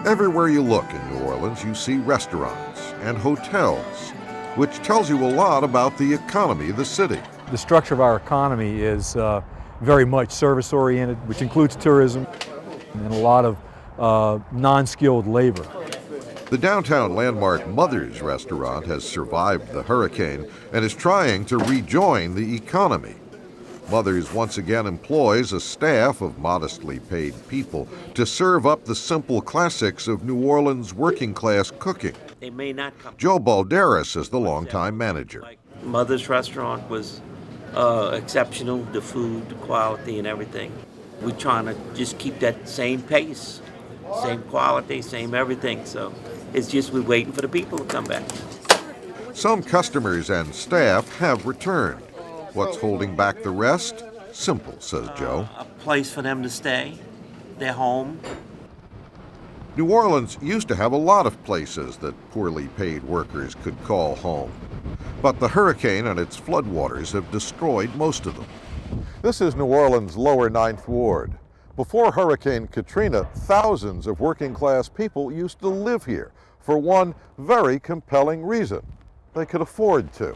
Everywhere you look in New Orleans, you see restaurants and hotels, which tells you a lot about the economy of the city. The structure of our economy is very much service-oriented, which includes tourism and a lot of non-skilled labor. The downtown landmark Mother's restaurant has survived the hurricane and is trying to rejoin the economy. Mother's once again employs a staff of modestly paid people to serve up the simple classics of New Orleans working-class cooking. They may not come. Joe Balderas is the longtime manager. Mother's restaurant was exceptional, the food, the quality, and everything. We're trying to just keep that same pace, same quality, same everything. So it's just we're waiting for the people to come back. Some customers and staff have returned. What's holding back the rest? Simple, says Joe. A place for them to stay, their home. New Orleans used to have a lot of places that poorly paid workers could call home. But the hurricane and its floodwaters have destroyed most of them. This is New Orleans' lower 9th Ward. Before Hurricane Katrina, thousands of working-class people used to live here for one very compelling reason: they could afford to.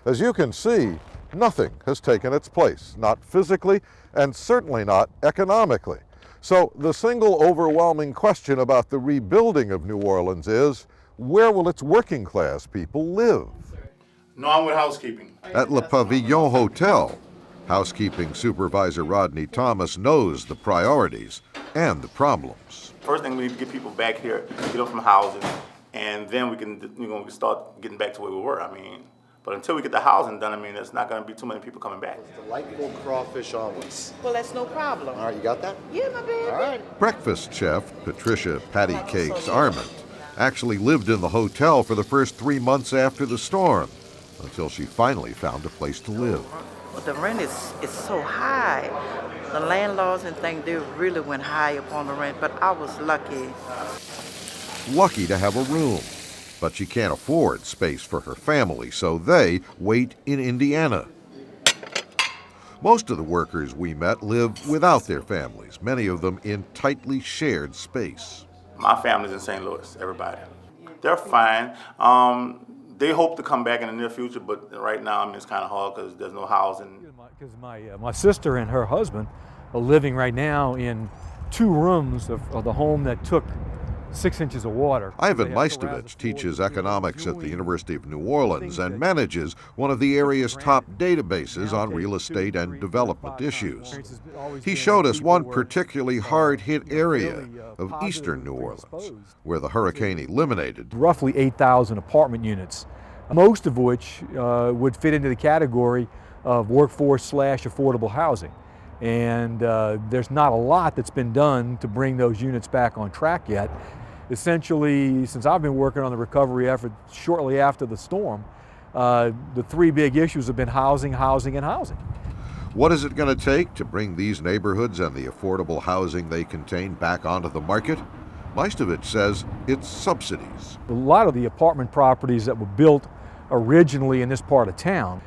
As you can see, nothing has taken its place, not physically and certainly not economically. So the single overwhelming question about the rebuilding of New Orleans is, where will its working class people live? No, I'm with housekeeping. At Le Pavillon Hotel, housekeeping supervisor Rodney Thomas knows the priorities and the problems. First thing, we need to get people back here, get them from housing, and then we can start getting back to where we were. But until we get the housing done, there's not going to be too many people coming back. Delightful crawfish omelets. Well, that's no problem. All right, you got that? Yeah, my baby. All right. Breakfast chef Patricia Patty Cakes Armand actually lived in the hotel for the first 3 months after the storm, until she finally found a place to live. Well, the rent is so high. The landlords and things, they really went high upon the rent, but I was lucky. Lucky to have a room, but she can't afford space for her family, so they wait in Indiana. Most of the workers we met live without their families, many of them in tightly shared space. My family's in St. Louis, everybody. They're fine. They hope to come back in the near future, but right now, it's kind of hard because there's no housing. Because my sister and her husband are living right now in 2 rooms of the home that took 6 inches of water. Ivan Maistovich teaches economics at the University of New Orleans and manages one of the area's top databases on real estate and development issues. He showed us one particularly hard-hit area of eastern New Orleans, where the hurricane eliminated roughly 8,000 apartment units, most of which would fit into the category of workforce/affordable housing. And there's not a lot that's been done to bring those units back on track yet. Essentially, since I've been working on the recovery effort shortly after the storm, the 3 big issues have been housing, housing, and housing. What is it going to take to bring these neighborhoods and the affordable housing they contain back onto the market? Maistovich says it's subsidies. A lot of the apartment properties that were built originally in this part of town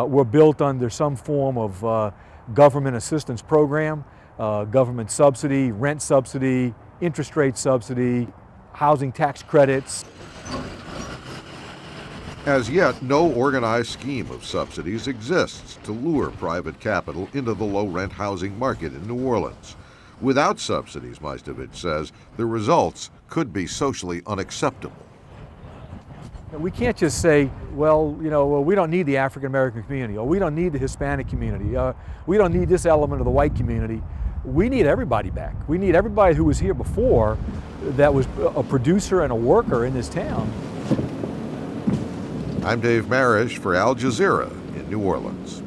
were built under some form of government assistance program, government subsidy, rent subsidy, interest rate subsidy, housing tax credits. As yet, no organized scheme of subsidies exists to lure private capital into the low-rent housing market in New Orleans. Without subsidies, Maistovich says, the results could be socially unacceptable. We can't just say, well, we don't need the African American community, or we don't need the Hispanic community, we don't need this element of the white community. We need everybody back. We need everybody who was here before that was a producer and a worker in this town. I'm Dave Marish for Al Jazeera in New Orleans.